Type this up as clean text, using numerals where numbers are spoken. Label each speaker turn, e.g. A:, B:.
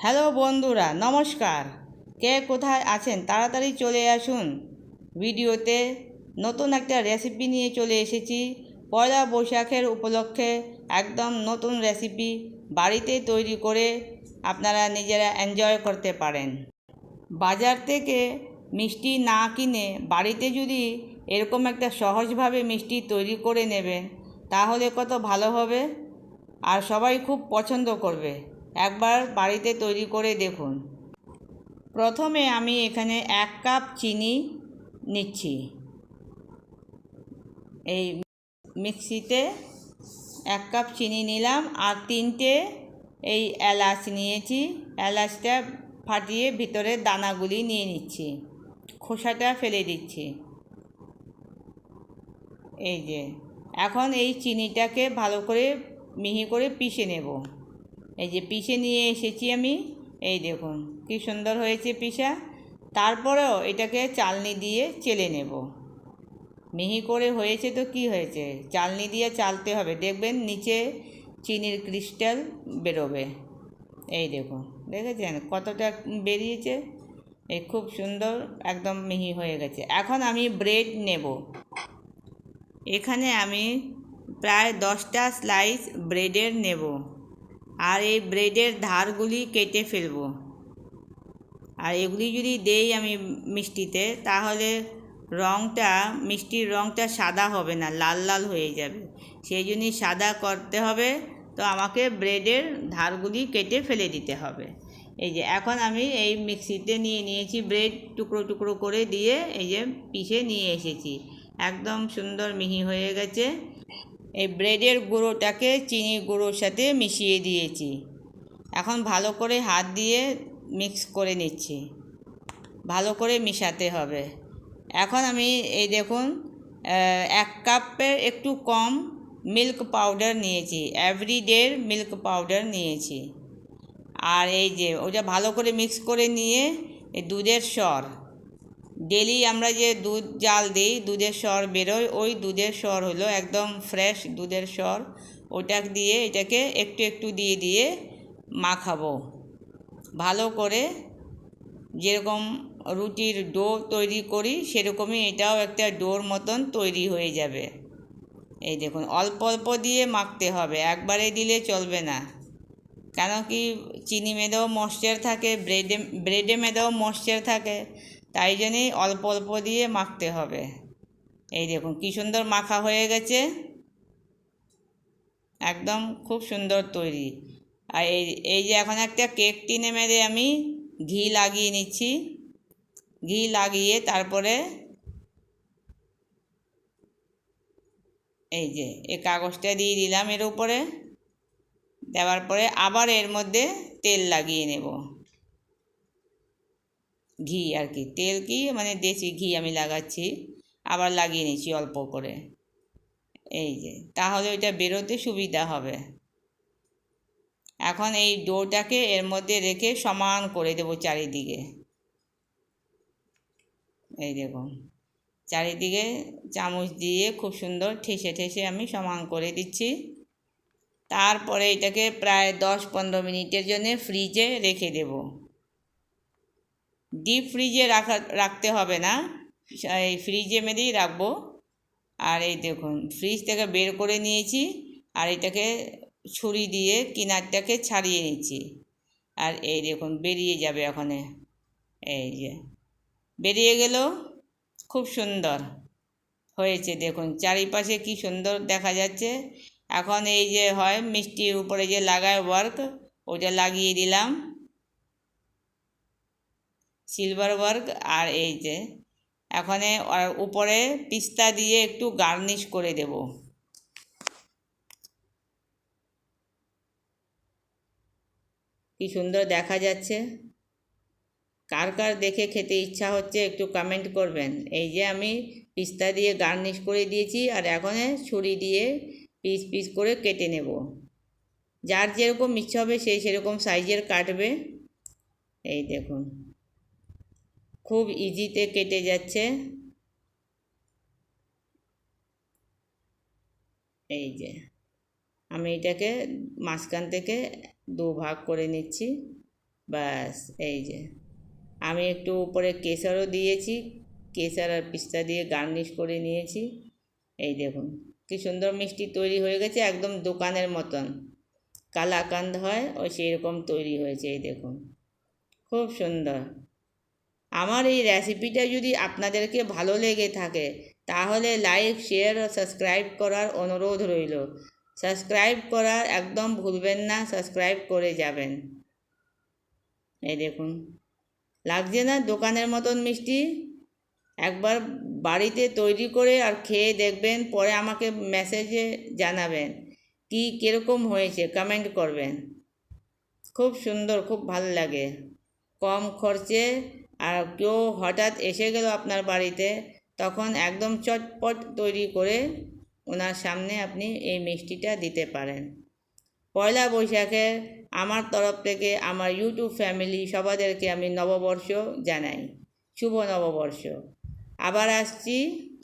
A: Hello বন্ধুরা, নমস্কার। কে কোথায় আছেন তাড়াতাড়ি চলে আসুন ভিডিওতে। নতুন একটা রেসিপি নিয়ে চলে এসেছি। পয়লা বৈশাখের উপলক্ষে একদম নতুন রেসিপি বাড়িতে তৈরি করে আপনারা নিজেরা এনজয় করতে পারেন। বাজার থেকে মিষ্টি না কিনে বাড়িতে যদি এরকম একটা সহজভাবে মিষ্টি তৈরি করে নেবেন তাহলে কত ভালো হবে, আর সবাই খুব পছন্দ করবে। একবার বাড়িতে তৈরি করে দেখুন। প্রথমে আমি এখানে 1 কাপ চিনি নিচ্ছি। এই মিক্সিতে 1 কাপ চিনি নিলাম, আর 3টে এই এলাচ নিয়েছি। এলাচটা ফাটিয়ে ভিতরে দানাগুলি নিয়ে নিচ্ছি, খোসাটা ফেলে দিচ্ছি। এই যে এখন এই চিনিটাকে ভালো করে মিহি করে পিষে নেব। এই যে পিষে নিয়ে এসেছি আমি। এই দেখুন কি সুন্দর হয়েছে পিষা। তারপরেও এটাকে চালনি দিয়ে চেলে নেব। মিহি করে হয়েছে তো কি হয়েছে, চালনি দিয়ে চালতে হবে, দেখবেন নিচে চিনির ক্রিস্টাল বেরোবে। এই দেখুন, দেখেছেন কতটা বেরিয়েছে। এই খুব সুন্দর একদম মিহি হয়ে গেছে। এখন আমি ব্রেড নেব। এখানে আমি প্রায় 10টা স্লাইস ব্রেডের নেব, আর এই ব্রেডের ধারগুলি কেটে ফেলব। আর এগুলি যদি দেই আমি মিষ্টিতে, তাহলে মিষ্টির রঙটা সাদা হবে না, লাল লাল হয়ে যাবে। সেই জন্যই সাদা করতে হবে, তো আমাকে ব্রেডের ধারগুলি কেটে ফেলে দিতে হবে। এই যে এখন আমি এই মিক্সিতে নিয়ে নিয়েছি, ব্রেড টুকরো টুকরো করে দিয়ে এই যে পিষে নিয়ে এসেছি। একদম সুন্দর মিহি হয়ে গেছে। এই ব্রেডের গুঁড়োটাকে চিনির গুঁড়োর সাথে মিশিয়ে দিয়েছি। এখন ভালো করে হাত দিয়ে মিক্স করে নিচ্ছি, ভালো করে মিশাতে হবে। এখন আমি এই দেখুন 1 কাপের একটু কম মিল্ক পাউডার নিয়েছি, এভরিডের মিল্ক পাউডার নিয়েছি। আর এই যে ওটা ভালো করে মিক্স করে নিয়ে এই দুধের সর, ডেলি আমরা যে দুধ জাল দিই, দুধের সর বেরোয়, ওই দুধের সর হলো একদম ফ্রেশ দুধের সর। ওটা দিয়ে এটাকে একটু একটু দিয়ে দিয়ে মাখাবো ভালো করে। যেরকম রুটির ডো তৈরি করি সেরকমই এটাও একটা ডোর মতন তৈরি হয়ে যাবে। এই দেখুন অল্প অল্প দিয়ে মাখতে হবে, একবারে দিলে চলবে না। কেন কি চিনি মেদেও ময়েশ্চার থাকে, ব্রেডে মেদেও ময়েশ্চার থাকে, তাই জন্যই অল্প অল্প দিয়ে মাখতে হবে। এই দেখুন কি সুন্দর মাখা হয়ে গেছে, একদম খুব সুন্দর তৈরি। আর এই যে এখন একটা কেক টিনে মেরে আমি ঘি লাগিয়ে নিচ্ছি। ঘি লাগিয়ে তারপরে এই যে এই কাগজটা দিয়ে দিলাম এর উপরে। দেওয়ার পরে আবার এর মধ্যে তেল লাগিয়ে নেব। ঘি আর কি, তেল কি মানে দেশি ঘি আমি লাগাচ্ছি, আবার লাগিয়ে নিচ্ছি অল্প করে। এই যে তাহলে ওইটা বেরোতে সুবিধা হবে। এখন এই ডোটাকে এর মধ্যে রেখে সমান করে দেব চারিদিকে। এই দেখুন চারিদিকে চামচ দিয়ে খুব সুন্দর ঠেসে ঠেসে আমি সমান করে দিচ্ছি। তারপরে এটাকে প্রায় 10-15 মিনিটের জন্য ফ্রিজে রেখে দেব। ডিপ ফ্রিজে রাখতে হবে না, এই ফ্রিজে মেরেই রাখবো। আর এই দেখুন ফ্রিজ থেকে বের করে নিয়েছি, আর এটাকে ছুরি দিয়ে কিনারটাকে ছাড়িয়ে নিচ্ছি। আর এই দেখুন বেরিয়ে যাবে ওখানে। এই যে বেরিয়ে গেল, খুব সুন্দর হয়েছে। দেখুন চারিপাশে কি সুন্দর দেখা যাচ্ছে। এখন এই যে হয় মিষ্টির উপরে যে লাগায় ওয়ার্ক, ওটা লাগিয়ে দিলাম, সিলভার ওয়ার্ক। আর এই যে এখন উপরে পিস্তা দিয়ে একটু গার্নিশ করে দেব। কি সুন্দর দেখা যাচ্ছে। কার কার দেখে খেতে ইচ্ছা হচ্ছে একটু কমেন্ট করবেন। এই যে আমি পিস্তা দিয়ে গার্নিশ করে দিয়েছি, আর এখন ছুরি দিয়ে পিস পিস করে কেটে নেব। যার যেরকম ইচ্ছা হবে সেই সেরকম সাইজের কাটবে। এই দেখুন খুব ইজিতে কেটে যাচ্ছে। এই যে আমি এটাকে মাঝখান থেকে 2 ভাগ করে নিচ্ছি। ব্যাস এই যে আমি একটু উপরে কেশরও দিয়েছি, কেশর আর পিস্তা দিয়ে গার্নিশ করে নিয়েছি। এই দেখুন কি সুন্দর মিষ্টি তৈরি হয়ে গেছে, একদম দোকানের মতন কালাকান্দ হয় ওই সেই রকম তৈরি হয়েছে। এই দেখুন খুব সুন্দর। আমার এই রেসিপিটা যদি আপনাদেরকে ভালো লেগে থাকে তাহলে লাইক, শেয়ার ও সাবস্ক্রাইব করার অনুরোধ রইল। সাবস্ক্রাইব করার একদম ভুলবেন না, সাবস্ক্রাইব করে যাবেন। এই দেখুন লাগছে না দোকানের মতন মিষ্টি? একবার বাড়িতে তৈরি করে আর খেয়ে দেখবেন, পরে আমাকে মেসেজে জানাবেন কীরকম হয়েছে, কমেন্ট করবেন। খুব সুন্দর, খুব ভালো লাগে, কম খরচে। আর কেউ হঠাৎ এসে গেল আপনার বাড়িতে, তখন একদম চটপট তৈরি করে ওনার সামনে আপনি এই মিষ্টিটা দিতে পারেন। পয়লা বৈশাখে আমার তরফ থেকে আমার ইউটিউব ফ্যামিলি সবাদেরকে আমি নববর্ষ জানাই, শুভ নববর্ষ। আবার আসছি